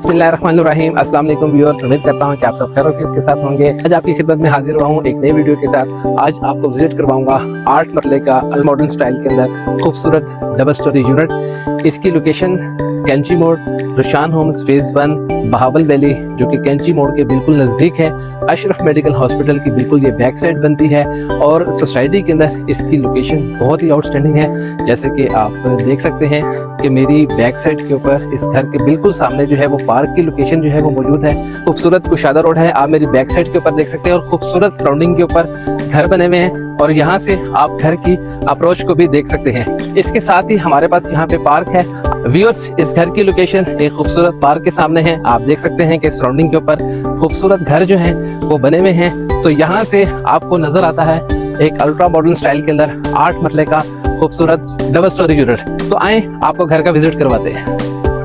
बिस्मिल्लाहिर्रहमानिर्रहीम। अस्सलाम वालेकुम व्यूअर्स, उम्मीद करता हूं कि आप सब खैर के साथ होंगे। आज आपकी खिदमत में हाजिर हुआ हूं एक नई वीडियो के साथ। आज आपको विजिट करवाऊंगा 8 मरले का अल मॉडर्न स्टाइल के अंदर खूबसूरत डबल स्टोरी यूनिट। इसकी location Kainchi Mor, Rushan homes phase 1, Bahawal valley, जो कि कैंची मोड़ के बिल्कुल नज़दीक है। अशरफ मेडिकल हॉस्पिटल की बिल्कुल ये बैक साइड बनती है और सोसाइटी के अंदर इसकी लोकेशन बहुत ही आउटस्टैंडिंग है। जैसे कि आप देख सकते हैं कि मेरी बैक साइड के ऊपर इस घर के बिल्कुल सामने जो है वो पार्क की लोकेशन जो है वो मौजूद है। खूबसूरत कुशादा रोड है, आप मेरी बैक साइड के ऊपर देख सकते हैं, और खूबसूरत सराउंडिंग के ऊपर घर बने हुए हैं और यहाँ से आप घर की अप्रोच को भी देख सकते हैं। इसके साथ ही हमारे पास यहाँ पे पार्क है। व्यूअर्स, इस घर की लोकेशन एक खूबसूरत पार्क के सामने है। आप देख सकते हैं कि सराउंडिंग के ऊपर खूबसूरत घर जो हैं वो बने हुए हैं। तो यहाँ से आपको नजर आता है एक अल्ट्रा मॉडर्न स्टाइल के अंदर 8 मरले का खूबसूरत डबल स्टोरी यूनिट। तो आए आपको घर का विजिट करवाते हैं।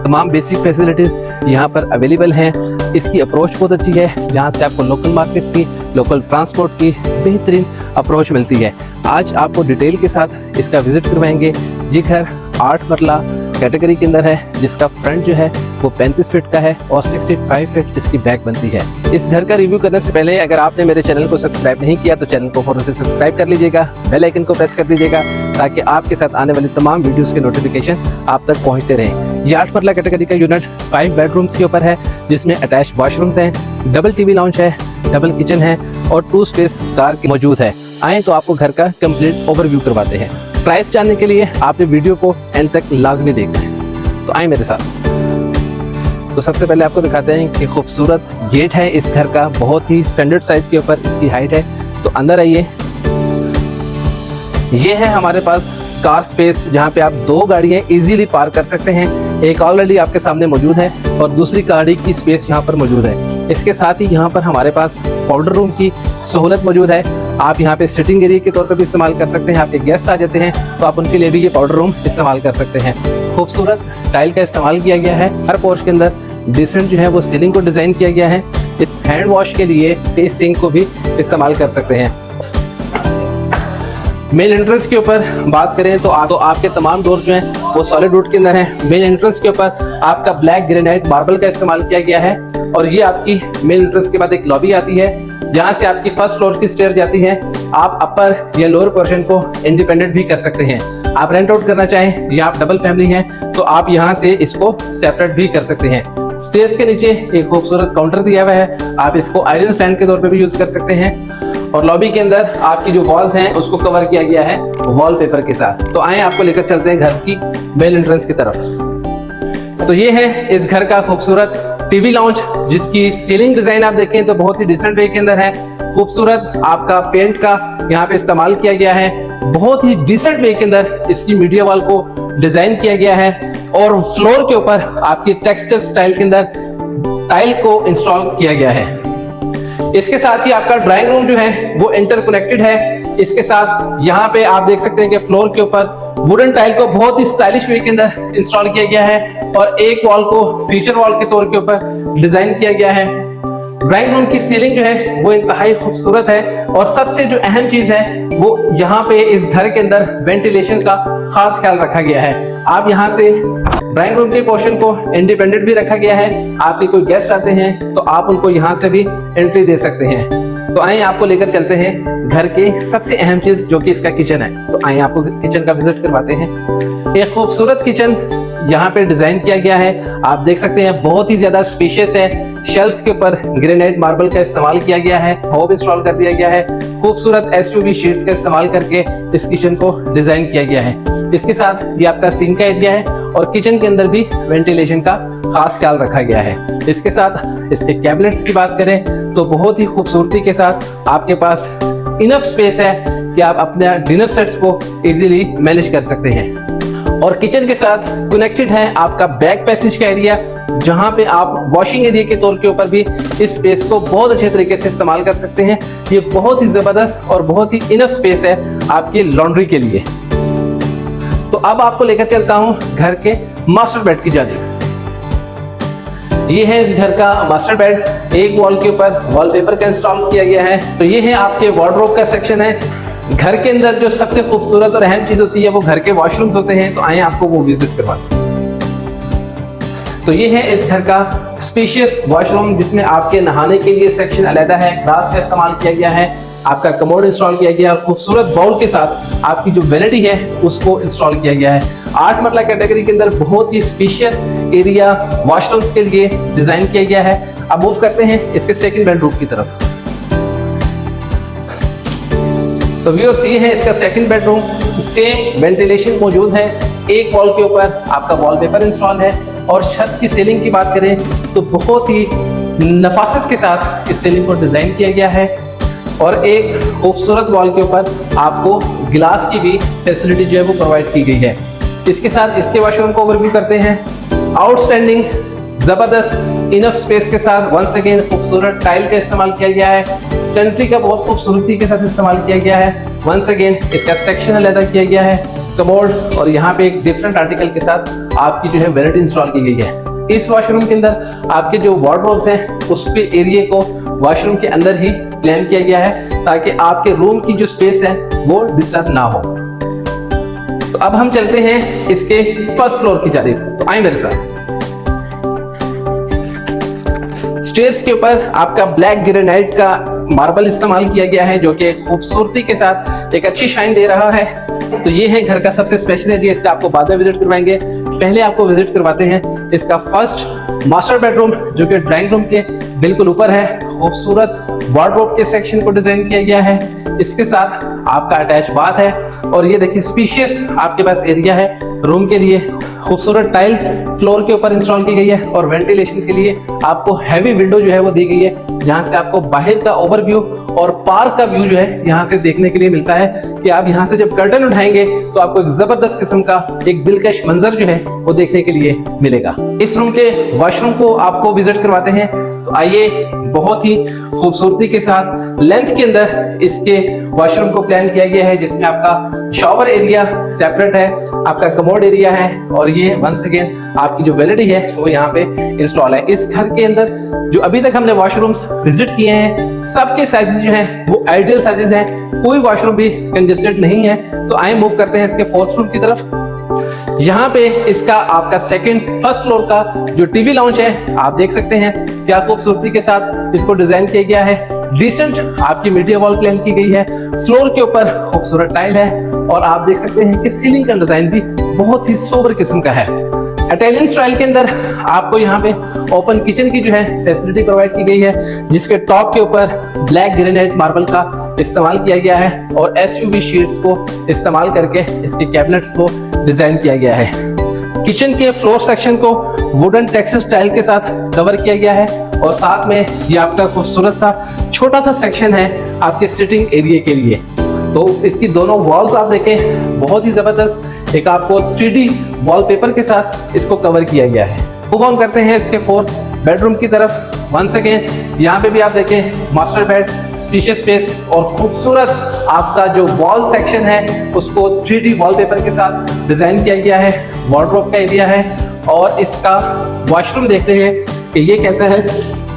तमाम बेसिक फैसिलिटीज यहाँ पर अवेलेबल हैं। इसकी अप्रोच बहुत अच्छी है, जहाँ से आपको लोकल मार्केट की, लोकल ट्रांसपोर्ट की बेहतरीन अप्रोच मिलती है। आज आपको डिटेल के साथ इसका विजिट करवाएंगे। ये घर 8 मरला कैटेगरी के अंदर है, जिसका फ्रंट जो है वो 35 फीट का है और 65 फीट इसकी बैक बनती है। इस घर का रिव्यू करने से पहले अगर आपने मेरे चैनल को सब्सक्राइब नहीं किया तो चैनल को फौरन से सब्सक्राइब कर लीजिएगा, बेल आइकन को प्रेस कर दीजिएगा, ताकि आपके साथ आने वाली तमाम वीडियोस के नोटिफिकेशन आप तक पहुंचते रहें। ये 8 मरला कैटेगरी का यूनिट 5 बेडरूम्स के ऊपर है, जिसमें अटैच वॉशरूम्स हैं, डबल टीवी लाउंज है, डबल किचन है और 2 स्पेस कार मौजूद है। आए तो आपको घर का कंप्लीट ओवरव्यू करवाते हैं। प्राइस जानने के लिए आपने वीडियो को एंड तक लाजमी देखना है। तो आए मेरे साथ। तो सबसे पहले आपको दिखाते हैं कि खूबसूरत गेट है इस घर का, बहुत ही स्टैंडर्ड साइज के ऊपर इसकी हाइट है। तो अंदर आइए। ये है हमारे पास कार स्पेस, जहाँ पे आप 2 गाड़ियाँ इजीली पार्क कर सकते हैं। एक ऑलरेडी आपके सामने मौजूद है और दूसरी गाड़ी की स्पेस यहाँ पर मौजूद है। इसके साथ ही यहाँ पर हमारे पास पाउडर रूम की सहूलत मौजूद है। आप यहाँ पे सिटिंग एरिया के तौर पर भी इस्तेमाल कर सकते हैं। आपके गेस्ट आ जाते हैं तो आप उनके लिए भी ये पाउडर रूम इस्तेमाल कर सकते हैं। खूबसूरत टाइल का इस्तेमाल किया गया है। हर पोर्च के अंदर डिसेंट जो है वो सीलिंग को डिजाइन किया गया है। हैंड वॉश के लिए इस सिंक को भी इस्तेमाल कर सकते हैं। मेन एंट्रेंस के ऊपर बात करें तो आपके तमाम डोर जो हैं वो सॉलिड वुड के अंदर हैं। मेन एंट्रेंस के ऊपर आपका ब्लैक ग्रेनाइट मार्बल का इस्तेमाल किया गया है और ये आपकी मेन एंट्रेंस के बाद एक लॉबी आती है, जहां से आपकी फर्स्ट फ्लोर की स्टेयर जाती है। आप अपर या लोअर पोर्शन को इंडिपेंडेंट भी कर सकते हैं। आप रेंट आउट करना चाहें या आप डबल फैमिली हैं तो आप यहां से इसको सेपरेट भी कर सकते हैं। स्टेयर्स के नीचे एक खूबसूरत काउंटर दिया हुआ है, आप इसको आयरन स्टैंड के तौर पे भी यूज कर सकते हैं। और लॉबी के अंदर आपकी जो वॉल्स हैं उसको कवर किया गया है वॉलपेपर के साथ। तो आए आपको लेकर चलते हैं घर की मेन एंट्रेंस की तरफ। तो ये है इस घर का खूबसूरत टीवी लाउंज, जिसकी सीलिंग डिजाइन आप देखें तो बहुत ही डिसेंट वे के अंदर है। खूबसूरत आपका पेंट का यहाँ पे इस्तेमाल किया गया है। बहुत ही डिसेंट वे के अंदर इसकी मीडिया वॉल को डिजाइन किया गया है और फ्लोर के ऊपर आपकी टेक्सचर स्टाइल के अंदर टाइल को इंस्टॉल किया गया है। इसके साथ ही आपका ड्राइंग रूम जो है वो इंटरकनेक्टेड है। इसके साथ यहाँ पे आप देख सकते हैं कि फ्लोर के ऊपर वुडन टाइल को बहुत ही स्टाइलिश वे के अंदर इंस्टॉल किया गया है और एक वॉल को फीचर वॉल के तौर के ऊपर डिजाइन किया गया है। ड्राइंग रूम की सीलिंग जो है वो इंतहाई खूबसूरत है और सबसे जो अहम चीज है वो यहाँ पे इस घर के अंदर वेंटिलेशन का खास ख्याल रखा गया है। आप यहाँ से ड्राइंग रूम के पोर्शन को इंडिपेंडेंट भी रखा गया है। आपके कोई गेस्ट आते हैं तो आप उनको यहाँ से भी एंट्री दे सकते हैं। तो आइए आपको लेकर चलते हैं घर के सबसे अहम चीज जो कि इसका किचन है। तो आइए आपको किचन का विजिट करवाते हैं। एक खूबसूरत किचन यहाँ पे डिजाइन किया गया है। आप देख सकते हैं बहुत ही ज्यादा स्पेशियस है। शेल्फ्स के ऊपर ग्रेनाइट मार्बल का इस्तेमाल किया गया है, होब इंस्टॉल कर दिया गया है। खूबसूरत S2B शीट्स का इस्तेमाल करके इस किचन को डिजाइन किया गया है। इसके साथ ये आपका सिंक का एरिया है और किचन के अंदर भी वेंटिलेशन का खास ख्याल रखा गया है। इसके साथ इसके कैबिनेट्स की बात करें तो बहुत ही खूबसूरती के साथ आपके पास इनफ स्पेस है कि आप अपने डिनर सेट्स को इजीली मैनेज कर सकते हैं। और किचन के साथ कनेक्टेड है आपका बैक पैसेज का एरिया, जहां पे आप वॉशिंग एरिया के तौर के ऊपर भी इस स्पेस को बहुत अच्छे तरीके से इस्तेमाल कर सकते हैं। ये बहुत ही जबरदस्त और बहुत ही इनफ स्पेस है आपकी लॉन्ड्री के लिए। तो अब आपको लेकर चलता हूं घर के मास्टर बेड की जानिब। ये है इस घर का मास्टर बेड। एक वॉल के ऊपर वॉलपेपर का इंस्टॉल किया गया है। तो ये है आपके वार्डरोब का सेक्शन है। घर के अंदर जो सबसे खूबसूरत और अहम चीज होती है वो घर के वॉशरूम्स होते हैं। तो आए आपको वो विजिट करवाते हैं। तो तो ये है इस घर का स्पेशियस वॉशरूम, जिसमें आपके नहाने के लिए सेक्शन अलग है, ग्लास का इस्तेमाल किया गया है, आपका कमोड इंस्टॉल किया गया है, खूबसूरत बाउल के साथ आपकी जो वैनिटी है उसको इंस्टॉल किया गया है। 8 मरला कैटेगरी के अंदर बहुत ही स्पेशियस एरिया वॉशरूम्स के लिए डिजाइन किया गया है। अब मूव करते हैं इसके सेकंड बेडरूम की तरफ। तो व्यूअर्स, ये है इसका सेकंड बेडरूम। सेम वेंटिलेशन मौजूद है, एक वॉल के ऊपर आपका वॉलपेपर इंस्टॉल है, और छत की सीलिंग की बात करें तो बहुत ही नफासत के साथ इस सीलिंग को डिजाइन किया गया है, और एक खूबसूरत वॉल के ऊपर आपको गिलास की भी फैसिलिटी जो है वो प्रोवाइड की गई है। इसके साथ इसके वॉशरूम को ओवरव्यू करते हैं। आउटस्टैंडिंग जबरदस्त इनफ स्पेस के साथ वंस अगेन खूबसूरत टाइल का इस्तेमाल किया गया है, सेंट्री का बहुत खूबसूरती के साथ इस्तेमाल किया गया है। वंस अगेन इसका सेक्शन अलग किया गया है, कमोड, और यहाँ पे एक डिफरेंट आर्टिकल के साथ आपकी जो है वैनिटी इंस्टॉल की गई है। इस वॉशरूम के अंदर आपके जो वार्डरोब्स हैं उसके एरिया को वॉशरूम के अंदर ही प्लान किया गया है, ताकि आपके रूम की जो स्पेस है वो डिस्टर्ब ना हो। तो अब हम चलते हैं इसके फर्स्ट फ्लोर की जानिब। तो आइए मेरे साथ। स्टेयर्स के ऊपर आपका ब्लैक ग्रेनाइट का मार्बल इस्तेमाल किया गया है, जो कि खूबसूरती के साथ एक अच्छी शाइन दे रहा है। तो ये है घर का सबसे स्पेशल एरिया, इसका आपको बाद में विजिट करवाएंगे। पहले आपको विजिट करवाते हैं इसका फर्स्ट मास्टर बेडरूम, जो कि ड्राइंग रूम के बिल्कुल ऊपर है। खूबसूरत वार्डरोब के सेक्शन को डिजाइन किया गया है, इसके साथ आपका अटैच बाथ है, और ये देखिए स्पेशियस आपके पास एरिया है रूम के लिए। खूबसूरत टाइल फ्लोर के ऊपर इंस्टॉल की गई है, और वेंटिलेशन के लिए आपको हैवी विंडो जो है वो दी गई है, जहां से आपको बाहर का ओवरव्यू और पार्क का व्यू जो है यहाँ से देखने के लिए मिलता है, कि आप यहाँ से जब कर्टन उठाएंगे तो आपको एक जबरदस्त किस्म का एक दिलकश मंजर जो है वो देखने के लिए मिलेगा। इस रूम के वॉशरूम को आपको विजिट करवाते हैं। तो आइए, बहुत ही खूबसूरती के साथ लेंथ के अंदर इसके वॉशरूम को प्लान किया गया है, जिसमें आपका शॉवर एरिया सेपरेट है, आपका कमोड एरिया है, और ये वंस अगेन आपकी जो वैनिटी है वो यहाँ पे इंस्टॉल है। इस घर के अंदर जो अभी तक हमने वॉशरूम्स विजिट किए हैं, सबके साइजेस जो हैं वो आइडियल साइजेस हैं, कोई वॉशरूम भी कंजेस्टेड नहीं है। तो आइए मूव करते हैं इसके फोर्थ रूम की तरफ। यहाँ पे इसका आपका फर्स्ट फ्लोर का जो टीवी लाउंज है, आप देख सकते हैं क्या खूबसूरती के साथ इसको डिजाइन किया गया है। डिसेंट आपकी मीडिया वॉल प्लान की गई है, फ्लोर के ऊपर खूबसूरत टाइल है, और आप देख सकते हैं कि सीलिंग का डिजाइन भी बहुत ही सोबर किस्म का है। इटालियन स्टाइल के अंदर आपको यहाँ पे ओपन किचन की जो है फैसिलिटी प्रोवाइड की गई है, जिसके टॉप के ऊपर ब्लैक ग्रेनाइट मार्बल का इस्तेमाल किया गया है, और एसयूवी शीट्स को इस्तेमाल करके इसके कैबिनेट्स को डिजाइन किया गया है। किचन के फ्लोर सेक्शन को वुडन टेक्सचर टाइल के साथ कवर किया गया है, और साथ में ये आपका खूबसूरत सा छोटा सा सेक्शन है आपके सिटिंग एरिया के लिए। तो इसकी दोनों वॉल्स आप देखें, बहुत ही जबरदस्त एक आपको 3D वॉलपेपर के साथ इसको कवर किया गया है। मूव ऑन करते हैं इसके फोर्थ बेडरूम की तरफ। वंस अगेन यहाँ पे भी आप देखें मास्टर बेड, स्पेशियस स्पेस, और खूबसूरत आपका जो वॉल सेक्शन है उसको 3D वॉलपेपर के साथ डिजाइन किया गया है। वार्डरोब का एरिया है, और इसका वॉशरूम देखते हैं कि ये कैसा है।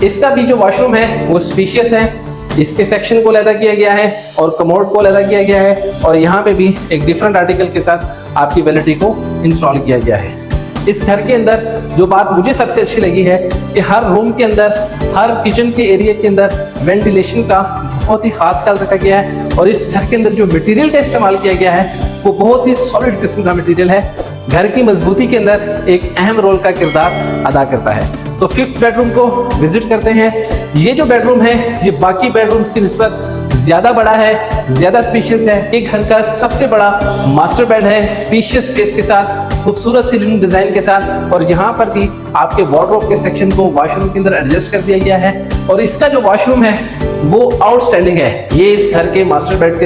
इसका भी जो वॉशरूम है वो स्पेशियस है, इसके सेक्शन को अलग किया गया है, और कमोड को अलग किया गया है, और यहाँ पे भी एक डिफरेंट आर्टिकल के साथ आपकी वैनिटी को इंस्टॉल किया गया है। इस घर के अंदर जो बात मुझे सबसे अच्छी लगी है कि हर रूम के अंदर, हर किचन के एरिया के अंदर वेंटिलेशन का बहुत ही खास ख्याल रखा गया है, और इस घर के अंदर जो मटेरियल का इस्तेमाल किया गया है वो बहुत ही सॉलिड किस्म का मटेरियल है, घर की मजबूती के अंदर एक अहम रोल का किरदार अदा करता है। तो फिफ्थ बेडरूम को विजिट करते हैं। ये जो बेडरूम है ये बाकी बेडरूम्स की निस्बत ज्यादा बड़ा है, ज्यादा स्पेशियस है। एक घर का सबसे बड़ा मास्टर बेड है, स्पेशियस स्पेस के साथ, खूबसूरत सी लिविंग डिजाइन के साथ, और यहाँ पर भी आपके वार्डरोब के सेक्शन को वॉशरूम के अंदर एडजस्ट कर दिया गया है, और इसका जो वॉशरूम है वो आउटस्टैंडिंग है। ये इस घर के मास्टर बेड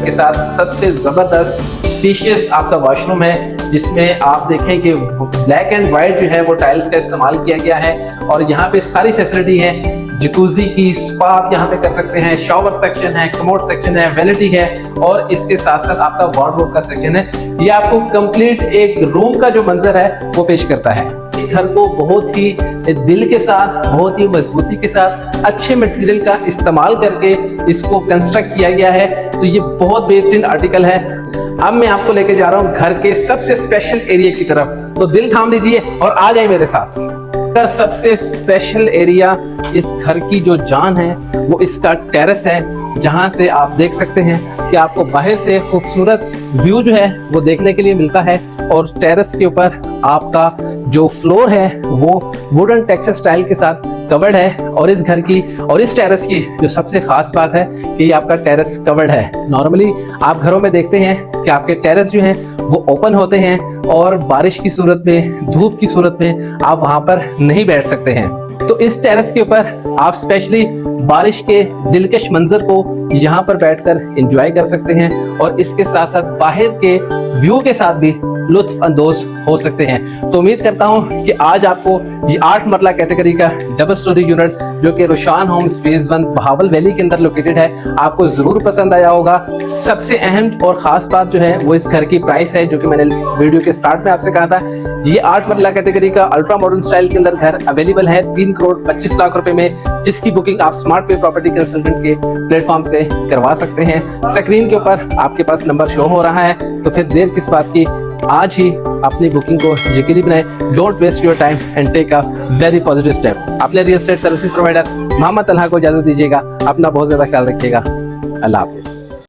के साथ सबसे जबरदस्त स्पेशियस आपका वॉशरूम है, जिसमें आप देखें कि ब्लैक एंड व्हाइट जो है वो टाइल्स का इस्तेमाल किया गया है, और यहाँ पे सारी फैसिलिटी है। जकूजी की स्पा आप यहाँ पे कर सकते हैं, शावर सेक्शन है, कमोड सेक्शन है, वैनिटी है, और इसके साथ साथ आपका वार्डरोब का सेक्शन है। ये आपको कंप्लीट एक रूम का जो मंजर है वो पेश करता है। इस घर को बहुत ही दिल के साथ, बहुत ही मजबूती के साथ, अच्छे मटेरियल का इस्तेमाल करके इसको कंस्ट्रक्ट किया गया है। तो ये बहुत बेहतरीन आर्टिकल है। अब मैं आपको लेके जा रहा हूँ घर के सबसे स्पेशल एरिया की तरफ, तो दिल थाम लीजिए और आ जाए मेरे साथ। का सबसे स्पेशल एरिया इस घर की जो जान है वो इसका टेरेस है, जहां से आप देख सकते हैं कि आपको बाहर से खूबसूरत व्यू जो है वो देखने के लिए मिलता है। और टेरेस के ऊपर आपका जो फ्लोर है वो वुडन टेक्सचर स्टाइल के साथ कवर्ड है। और इस घर की और इस टेरेस की जो सबसे खास बात है कि ये आपका टेरेस कवर्ड है। नॉर्मली आप घरों में देखते हैं कि आपके टेरेस जो हैं वो ओपन होते हैं और बारिश की सूरत में, धूप की सूरत में आप वहां पर नहीं बैठ सकते हैं। तो इस टेरेस के ऊपर आप स्पेशली बारिश के दिलकश मंजर को यहाँ पर बैठकर एंजॉय कर सकते हैं और इसके साथ साथ बाहर के व्यू के साथ भी लुत्फ अंदोज हो सकते हैं। तो उम्मीद करता हूं कि आज आपको ये 8 मरला कैटेगरी का डबल स्टोरी यूनिट जो कि Roshan homes phase 1 Bahawal valley के अंदर लोकेटेड है आपको जरूर पसंद आया होगा। सबसे अहम और खास बात जो है वो इस घर की प्राइस है, जो कि मैंने वीडियो के स्टार्ट में आपसे कहा था। ये 8 मरला कैटेगरी का अल्ट्रा मॉडर्न स्टाइल के अंदर घर अवेलेबल है 3 करोड़ 25 लाख रुपए में, जिसकी बुकिंग आप स्मार्ट पे प्रॉपर्टी कंसल्टेंट के प्लेटफॉर्म से करवा सकते हैं। स्क्रीन के ऊपर आपके पास नंबर शो हो रहा है, तो फिर देर किस बात की, आज ही अपनी बुकिंग को यकीनी बनाएं। Don't waste your time and take a very positive step. अपने real estate services provider Mohammad Talha को इजाजत दीजिएगा। अपना बहुत ज्यादा ख्याल रखिएगा। अल्लाह हाफिज।